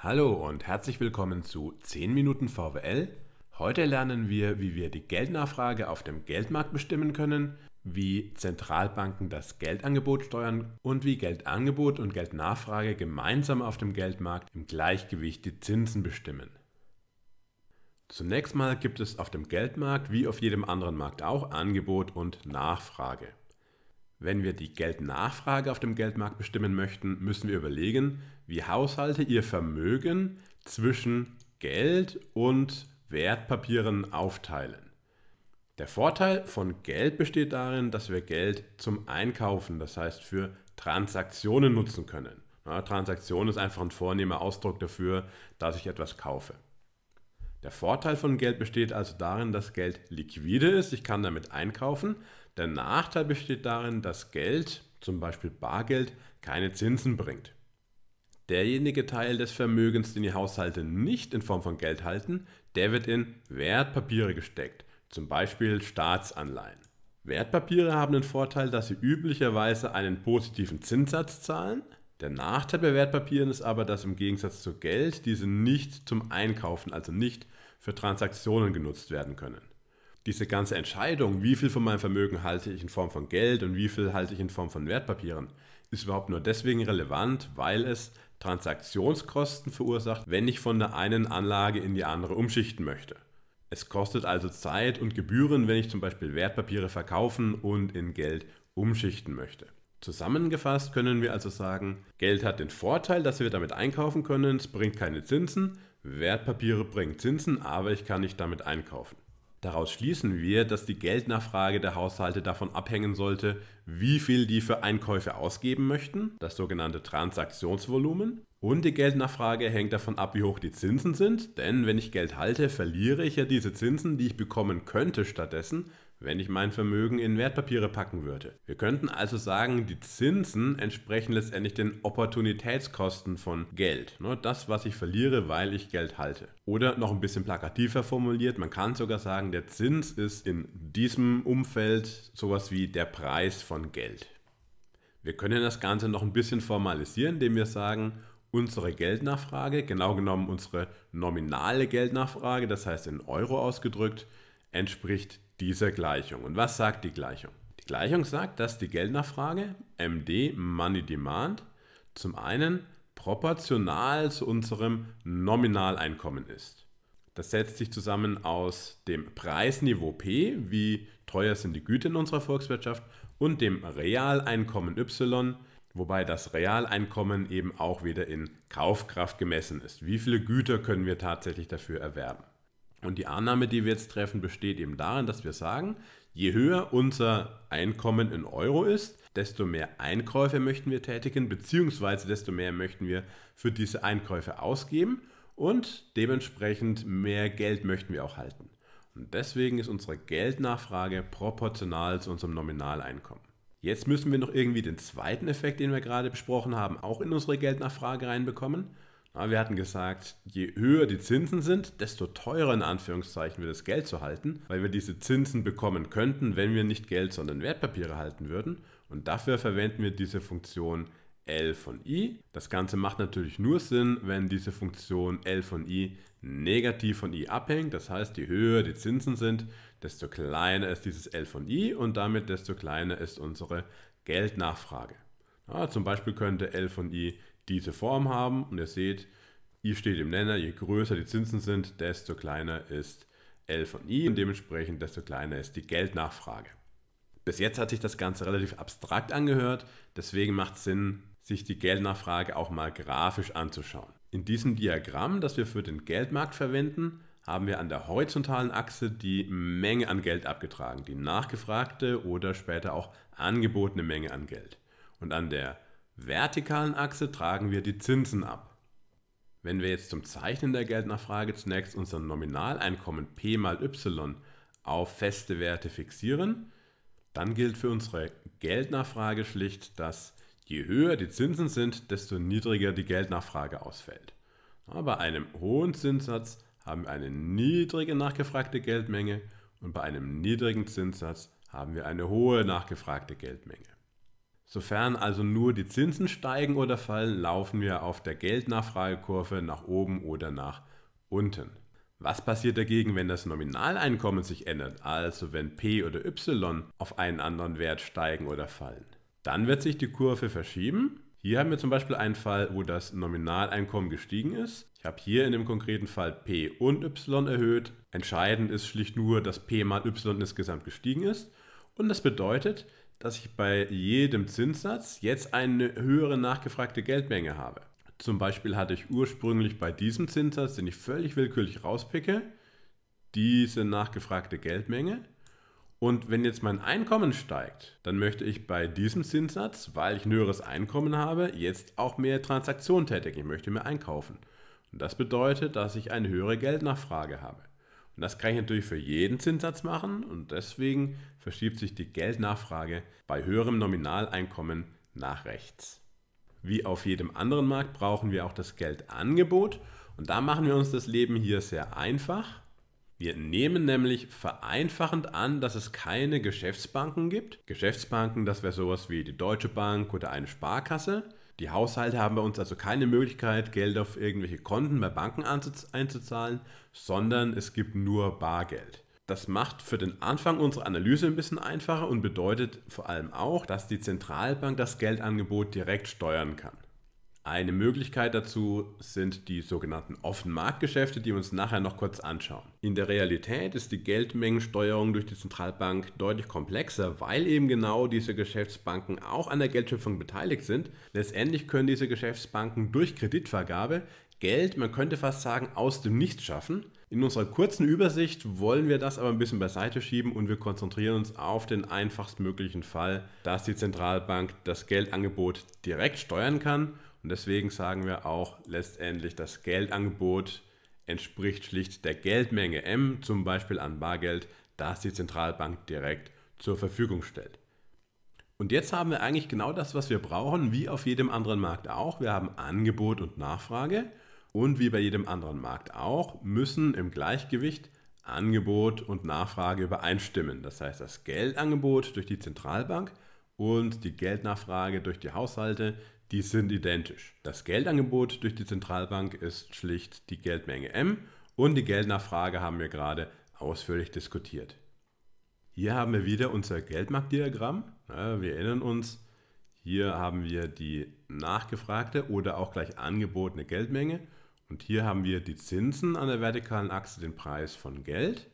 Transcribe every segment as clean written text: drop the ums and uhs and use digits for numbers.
Hallo und herzlich willkommen zu 10 Minuten VWL. Heute lernen wir, wie wir die Geldnachfrage auf dem Geldmarkt bestimmen können, wie Zentralbanken das Geldangebot steuern und wie Geldangebot und Geldnachfrage gemeinsam auf dem Geldmarkt im Gleichgewicht die Zinsen bestimmen. Zunächst mal gibt es auf dem Geldmarkt wie auf jedem anderen Markt auch Angebot und Nachfrage. Wenn wir die Geldnachfrage auf dem Geldmarkt bestimmen möchten, müssen wir überlegen, wie Haushalte ihr Vermögen zwischen Geld und Wertpapieren aufteilen. Der Vorteil von Geld besteht darin, dass wir Geld zum Einkaufen, das heißt für Transaktionen nutzen können. Transaktion ist einfach ein vornehmer Ausdruck dafür, dass ich etwas kaufe. Der Vorteil von Geld besteht also darin, dass Geld liquide ist, ich kann damit einkaufen. Der Nachteil besteht darin, dass Geld, zum Beispiel Bargeld, keine Zinsen bringt. Derjenige Teil des Vermögens, den die Haushalte nicht in Form von Geld halten, der wird in Wertpapiere gesteckt, zum Beispiel Staatsanleihen. Wertpapiere haben den Vorteil, dass sie üblicherweise einen positiven Zinssatz zahlen. Der Nachteil bei Wertpapieren ist aber, dass im Gegensatz zu Geld diese nicht zum Einkaufen, also nicht für Transaktionen genutzt werden können. Diese ganze Entscheidung, wie viel von meinem Vermögen halte ich in Form von Geld und wie viel halte ich in Form von Wertpapieren, ist überhaupt nur deswegen relevant, weil es Transaktionskosten verursacht, wenn ich von der einen Anlage in die andere umschichten möchte. Es kostet also Zeit und Gebühren, wenn ich zum Beispiel Wertpapiere verkaufen und in Geld umschichten möchte. Zusammengefasst können wir also sagen, Geld hat den Vorteil, dass wir damit einkaufen können, es bringt keine Zinsen, Wertpapiere bringen Zinsen, aber ich kann nicht damit einkaufen. Daraus schließen wir, dass die Geldnachfrage der Haushalte davon abhängen sollte, wie viel die für Einkäufe ausgeben möchten, das sogenannte Transaktionsvolumen. Und die Geldnachfrage hängt davon ab, wie hoch die Zinsen sind, denn wenn ich Geld halte, verliere ich ja diese Zinsen, die ich bekommen könnte stattdessen, wenn ich mein Vermögen in Wertpapiere packen würde. Wir könnten also sagen, die Zinsen entsprechen letztendlich den Opportunitätskosten von Geld. Das, was ich verliere, weil ich Geld halte. Oder noch ein bisschen plakativer formuliert, man kann sogar sagen, der Zins ist in diesem Umfeld sowas wie der Preis von Geld. Wir können das Ganze noch ein bisschen formalisieren, indem wir sagen, unsere Geldnachfrage, genau genommen unsere nominale Geldnachfrage, das heißt in Euro ausgedrückt, entspricht dieser Gleichung. Und was sagt die Gleichung? Die Gleichung sagt, dass die Geldnachfrage, MD, Money Demand, zum einen proportional zu unserem Nominaleinkommen ist. Das setzt sich zusammen aus dem Preisniveau P, wie teuer sind die Güter in unserer Volkswirtschaft, und dem Realeinkommen Y, wobei das Realeinkommen eben auch wieder in Kaufkraft gemessen ist. Wie viele Güter können wir tatsächlich dafür erwerben? Und die Annahme, die wir jetzt treffen, besteht eben darin, dass wir sagen, je höher unser Einkommen in Euro ist, desto mehr Einkäufe möchten wir tätigen, beziehungsweise desto mehr möchten wir für diese Einkäufe ausgeben und dementsprechend mehr Geld möchten wir auch halten. Und deswegen ist unsere Geldnachfrage proportional zu unserem Nominaleinkommen. Jetzt müssen wir noch irgendwie den zweiten Effekt, den wir gerade besprochen haben, auch in unsere Geldnachfrage reinbekommen. Wir hatten gesagt, je höher die Zinsen sind, desto teurer in Anführungszeichen wird das Geld zu halten, weil wir diese Zinsen bekommen könnten, wenn wir nicht Geld, sondern Wertpapiere halten würden. Und dafür verwenden wir diese Funktion L von I. Das Ganze macht natürlich nur Sinn, wenn diese Funktion L von I negativ von I abhängt. Das heißt, je höher die Zinsen sind, desto kleiner ist dieses L von I und damit desto kleiner ist unsere Geldnachfrage. Zum Beispiel könnte L von I diese Form haben und ihr seht, I steht im Nenner, je größer die Zinsen sind, desto kleiner ist L von I und dementsprechend desto kleiner ist die Geldnachfrage. Bis jetzt hat sich das Ganze relativ abstrakt angehört, deswegen macht es Sinn, sich die Geldnachfrage auch mal grafisch anzuschauen. In diesem Diagramm, das wir für den Geldmarkt verwenden, haben wir an der horizontalen Achse die Menge an Geld abgetragen, die nachgefragte oder später auch angebotene Menge an Geld. Und an der vertikalen Achse tragen wir die Zinsen ab. Wenn wir jetzt zum Zeichnen der Geldnachfrage zunächst unser Nominaleinkommen P mal Y auf feste Werte fixieren, dann gilt für unsere Geldnachfrage schlicht, dass je höher die Zinsen sind, desto niedriger die Geldnachfrage ausfällt. Bei einem hohen Zinssatz haben wir eine niedrige nachgefragte Geldmenge und bei einem niedrigen Zinssatz haben wir eine hohe nachgefragte Geldmenge. Sofern also nur die Zinsen steigen oder fallen, laufen wir auf der Geldnachfragekurve nach oben oder nach unten. Was passiert dagegen, wenn das Nominaleinkommen sich ändert, also wenn P oder Y auf einen anderen Wert steigen oder fallen? Dann wird sich die Kurve verschieben. Hier haben wir zum Beispiel einen Fall, wo das Nominaleinkommen gestiegen ist. Ich habe hier in dem konkreten Fall P und Y erhöht. Entscheidend ist schlicht nur, dass P mal Y insgesamt gestiegen ist. Und das bedeutet, dass ich bei jedem Zinssatz jetzt eine höhere nachgefragte Geldmenge habe. Zum Beispiel hatte ich ursprünglich bei diesem Zinssatz, den ich völlig willkürlich rauspicke, diese nachgefragte Geldmenge. Und wenn jetzt mein Einkommen steigt, dann möchte ich bei diesem Zinssatz, weil ich ein höheres Einkommen habe, jetzt auch mehr Transaktionen tätigen. Ich möchte mehr einkaufen. Und das bedeutet, dass ich eine höhere Geldnachfrage habe. Und das kann ich natürlich für jeden Zinssatz machen und deswegen verschiebt sich die Geldnachfrage bei höherem Nominaleinkommen nach rechts. Wie auf jedem anderen Markt brauchen wir auch das Geldangebot und da machen wir uns das Leben hier sehr einfach. Wir nehmen nämlich vereinfachend an, dass es keine Geschäftsbanken gibt. Geschäftsbanken, das wäre sowas wie die Deutsche Bank oder eine Sparkasse. Die Haushalte haben bei uns also keine Möglichkeit, Geld auf irgendwelche Konten bei Banken einzuzahlen, sondern es gibt nur Bargeld. Das macht für den Anfang unsere Analyse ein bisschen einfacher und bedeutet vor allem auch, dass die Zentralbank das Geldangebot direkt steuern kann. Eine Möglichkeit dazu sind die sogenannten Offenmarktgeschäfte, die wir uns nachher noch kurz anschauen. In der Realität ist die Geldmengensteuerung durch die Zentralbank deutlich komplexer, weil eben genau diese Geschäftsbanken auch an der Geldschöpfung beteiligt sind. Letztendlich können diese Geschäftsbanken durch Kreditvergabe Geld, man könnte fast sagen, aus dem Nichts schaffen. In unserer kurzen Übersicht wollen wir das aber ein bisschen beiseite schieben und wir konzentrieren uns auf den einfachstmöglichen Fall, dass die Zentralbank das Geldangebot direkt steuern kann. Und deswegen sagen wir auch letztendlich, das Geldangebot entspricht schlicht der Geldmenge M, zum Beispiel an Bargeld, das die Zentralbank direkt zur Verfügung stellt. Und jetzt haben wir eigentlich genau das, was wir brauchen, wie auf jedem anderen Markt auch. Wir haben Angebot und Nachfrage und wie bei jedem anderen Markt auch, müssen im Gleichgewicht Angebot und Nachfrage übereinstimmen. Das heißt, das Geldangebot durch die Zentralbank und die Geldnachfrage durch die Haushalte, die sind identisch. Das Geldangebot durch die Zentralbank ist schlicht die Geldmenge M und die Geldnachfrage haben wir gerade ausführlich diskutiert. Hier haben wir wieder unser Geldmarktdiagramm. Ja, wir erinnern uns, hier haben wir die nachgefragte oder auch gleich angebotene Geldmenge und hier haben wir die Zinsen an der vertikalen Achse, den Preis von Geld.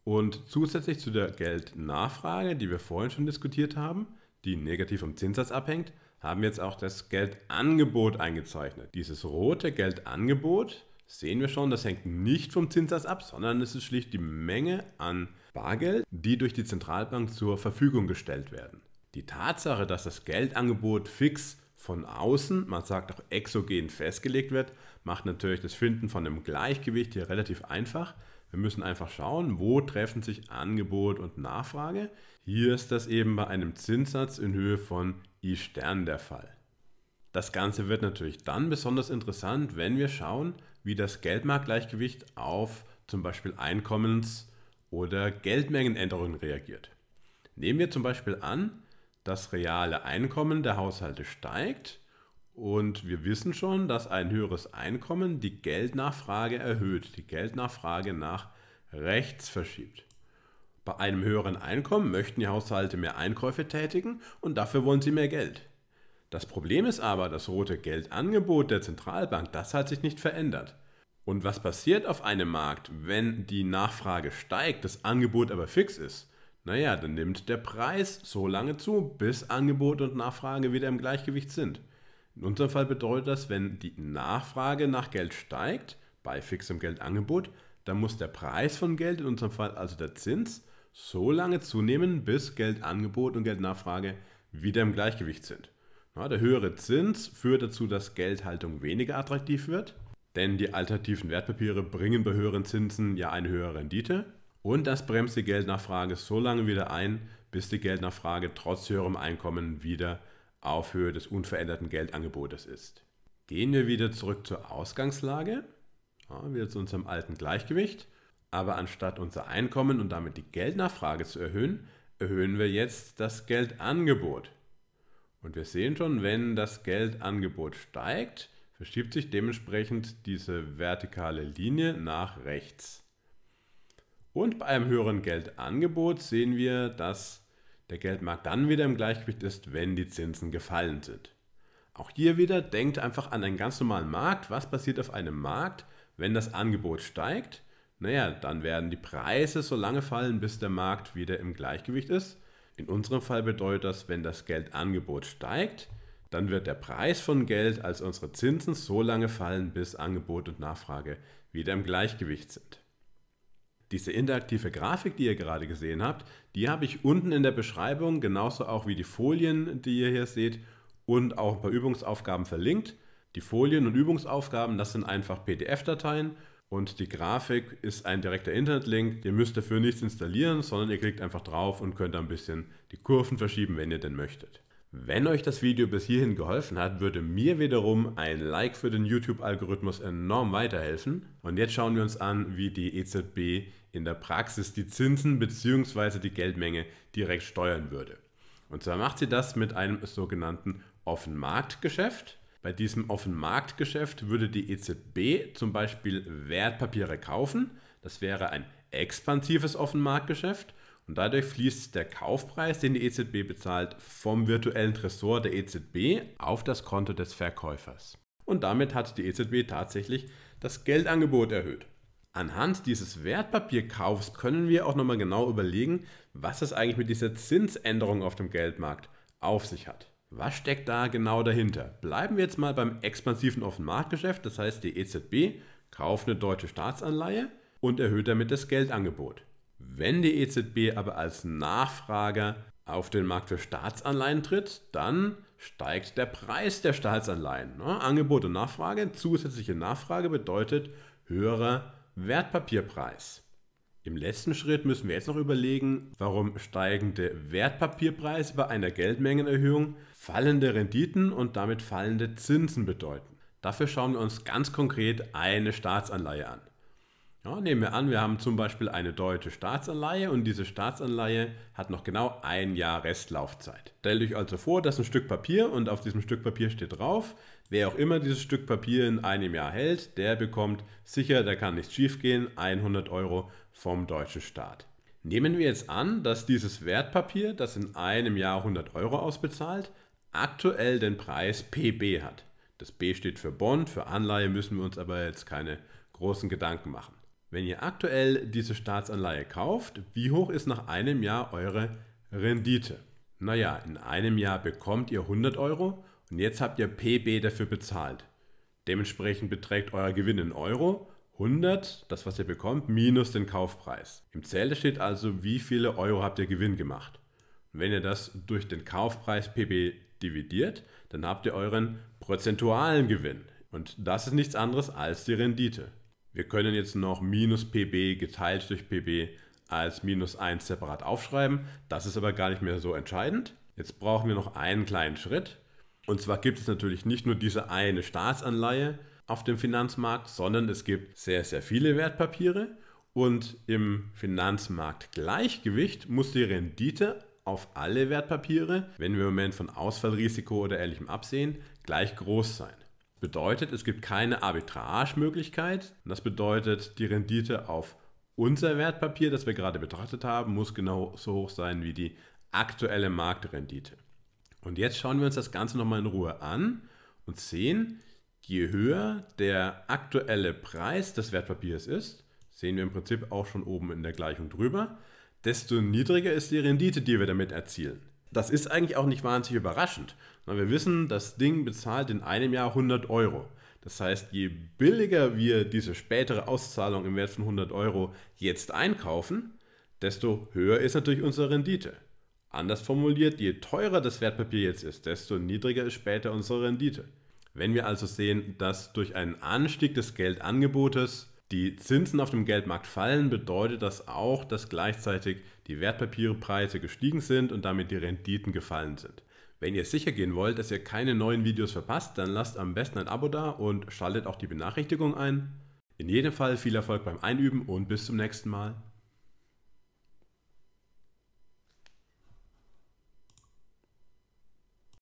Und zusätzlich zu der Geldnachfrage, die wir vorhin schon diskutiert haben, die negativ vom Zinssatz abhängt, haben wir jetzt auch das Geldangebot eingezeichnet. Dieses rote Geldangebot, sehen wir schon, das hängt nicht vom Zinssatz ab, sondern es ist schlicht die Menge an Bargeld, die durch die Zentralbank zur Verfügung gestellt werden. Die Tatsache, dass das Geldangebot fix von außen, man sagt auch exogen festgelegt wird, macht natürlich das Finden von einem Gleichgewicht hier relativ einfach. Wir müssen einfach schauen, wo treffen sich Angebot und Nachfrage. Hier ist das eben bei einem Zinssatz in Höhe von I' der Fall. Das Ganze wird natürlich dann besonders interessant, wenn wir schauen, wie das Geldmarktgleichgewicht auf zum Beispiel Einkommens- oder Geldmengenänderungen reagiert. Nehmen wir zum Beispiel an, das reale Einkommen der Haushalte steigt und wir wissen schon, dass ein höheres Einkommen die Geldnachfrage erhöht, die Geldnachfrage nach rechts verschiebt. Bei einem höheren Einkommen möchten die Haushalte mehr Einkäufe tätigen und dafür wollen sie mehr Geld. Das Problem ist aber, das rote Geldangebot der Zentralbank, das hat sich nicht verändert. Und was passiert auf einem Markt, wenn die Nachfrage steigt, das Angebot aber fix ist? Naja, dann nimmt der Preis so lange zu, bis Angebot und Nachfrage wieder im Gleichgewicht sind. In unserem Fall bedeutet das, wenn die Nachfrage nach Geld steigt, bei fixem Geldangebot, dann muss der Preis von Geld, in unserem Fall also der Zins, so lange zunehmen, bis Geldangebot und Geldnachfrage wieder im Gleichgewicht sind. Ja, der höhere Zins führt dazu, dass Geldhaltung weniger attraktiv wird, denn die alternativen Wertpapiere bringen bei höheren Zinsen ja eine höhere Rendite. Und das bremst die Geldnachfrage so lange wieder ein, bis die Geldnachfrage trotz höherem Einkommen wieder auf Höhe des unveränderten Geldangebotes ist. Gehen wir wieder zurück zur Ausgangslage, ja, wieder zu unserem alten Gleichgewicht. Aber anstatt unser Einkommen und damit die Geldnachfrage zu erhöhen, erhöhen wir jetzt das Geldangebot. Und wir sehen schon, wenn das Geldangebot steigt, verschiebt sich dementsprechend diese vertikale Linie nach rechts. Und bei einem höheren Geldangebot sehen wir, dass der Geldmarkt dann wieder im Gleichgewicht ist, wenn die Zinsen gefallen sind. Auch hier wieder, denkt einfach an einen ganz normalen Markt. Was passiert auf einem Markt, wenn das Angebot steigt? Naja, dann werden die Preise so lange fallen, bis der Markt wieder im Gleichgewicht ist. In unserem Fall bedeutet das, wenn das Geldangebot steigt, dann wird der Preis von Geld, also unsere Zinsen, so lange fallen, bis Angebot und Nachfrage wieder im Gleichgewicht sind. Diese interaktive Grafik, die ihr gerade gesehen habt, die habe ich unten in der Beschreibung, genauso auch wie die Folien, die ihr hier seht, und auch ein paar Übungsaufgaben verlinkt. Die Folien und Übungsaufgaben, das sind einfach PDF-Dateien und die Grafik ist ein direkter Internetlink. Ihr müsst dafür nichts installieren, sondern ihr klickt einfach drauf und könnt ein bisschen die Kurven verschieben, wenn ihr denn möchtet. Wenn euch das Video bis hierhin geholfen hat, würde mir wiederum ein Like für den YouTube-Algorithmus enorm weiterhelfen. Und jetzt schauen wir uns an, wie die EZB in der Praxis die Zinsen bzw. die Geldmenge direkt steuern würde. Und zwar macht sie das mit einem sogenannten Offenmarktgeschäft. Bei diesem Offenmarktgeschäft würde die EZB zum Beispiel Wertpapiere kaufen. Das wäre ein expansives Offenmarktgeschäft. Und dadurch fließt der Kaufpreis, den die EZB bezahlt, vom virtuellen Tresor der EZB auf das Konto des Verkäufers. Und damit hat die EZB tatsächlich das Geldangebot erhöht. Anhand dieses Wertpapierkaufs können wir auch nochmal genau überlegen, was es eigentlich mit dieser Zinsänderung auf dem Geldmarkt auf sich hat. Was steckt da genau dahinter? Bleiben wir jetzt mal beim expansiven Offenmarktgeschäft, das heißt die EZB kauft eine deutsche Staatsanleihe und erhöht damit das Geldangebot. Wenn die EZB aber als Nachfrager auf den Markt für Staatsanleihen tritt, dann steigt der Preis der Staatsanleihen. Angebot und Nachfrage, zusätzliche Nachfrage bedeutet höherer Wertpapierpreis. Im letzten Schritt müssen wir jetzt noch überlegen, warum steigende Wertpapierpreise bei einer Geldmengenerhöhung fallende Renditen und damit fallende Zinsen bedeuten. Dafür schauen wir uns ganz konkret eine Staatsanleihe an. Ja, nehmen wir an, wir haben zum Beispiel eine deutsche Staatsanleihe und diese Staatsanleihe hat noch genau ein Jahr Restlaufzeit. Stellt euch also vor, das ist ein Stück Papier und auf diesem Stück Papier steht drauf, wer auch immer dieses Stück Papier in einem Jahr hält, der bekommt sicher, da kann nichts schief gehen, 100 Euro vom deutschen Staat. Nehmen wir jetzt an, dass dieses Wertpapier, das in einem Jahr 100 Euro ausbezahlt, aktuell den Preis PB hat. Das B steht für Bond, für Anleihe müssen wir uns aber jetzt keine großen Gedanken machen. Wenn ihr aktuell diese Staatsanleihe kauft, wie hoch ist nach einem Jahr eure Rendite? Naja, in einem Jahr bekommt ihr 100 Euro und jetzt habt ihr PB dafür bezahlt. Dementsprechend beträgt euer Gewinn in Euro 100, das was ihr bekommt, minus den Kaufpreis. Im Zähler steht also, wie viele Euro habt ihr Gewinn gemacht. Und wenn ihr das durch den Kaufpreis PB dividiert, dann habt ihr euren prozentualen Gewinn. Und das ist nichts anderes als die Rendite. Wir können jetzt noch minus PB geteilt durch PB als minus 1 separat aufschreiben. Das ist aber gar nicht mehr so entscheidend. Jetzt brauchen wir noch einen kleinen Schritt. Und zwar gibt es natürlich nicht nur diese eine Staatsanleihe auf dem Finanzmarkt, sondern es gibt sehr, sehr viele Wertpapiere. Und im Finanzmarktgleichgewicht muss die Rendite auf alle Wertpapiere, wenn wir im Moment von Ausfallrisiko oder Ähnlichem absehen, gleich groß sein. Bedeutet, es gibt keine Arbitragemöglichkeit. Das bedeutet, die Rendite auf unser Wertpapier, das wir gerade betrachtet haben, muss genau so hoch sein wie die aktuelle Marktrendite. Und jetzt schauen wir uns das Ganze nochmal in Ruhe an und sehen, je höher der aktuelle Preis des Wertpapiers ist, sehen wir im Prinzip auch schon oben in der Gleichung drüber, desto niedriger ist die Rendite, die wir damit erzielen. Das ist eigentlich auch nicht wahnsinnig überraschend. Wir wissen, das Ding bezahlt in einem Jahr 100 Euro. Das heißt, je billiger wir diese spätere Auszahlung im Wert von 100 Euro jetzt einkaufen, desto höher ist natürlich unsere Rendite. Anders formuliert, je teurer das Wertpapier jetzt ist, desto niedriger ist später unsere Rendite. Wenn wir also sehen, dass durch einen Anstieg des Geldangebotes die Zinsen auf dem Geldmarkt fallen, bedeutet das auch, dass gleichzeitig die Wertpapierpreise gestiegen sind und damit die Renditen gefallen sind. Wenn ihr sicher gehen wollt, dass ihr keine neuen Videos verpasst, dann lasst am besten ein Abo da und schaltet auch die Benachrichtigung ein. In jedem Fall viel Erfolg beim Einüben und bis zum nächsten Mal.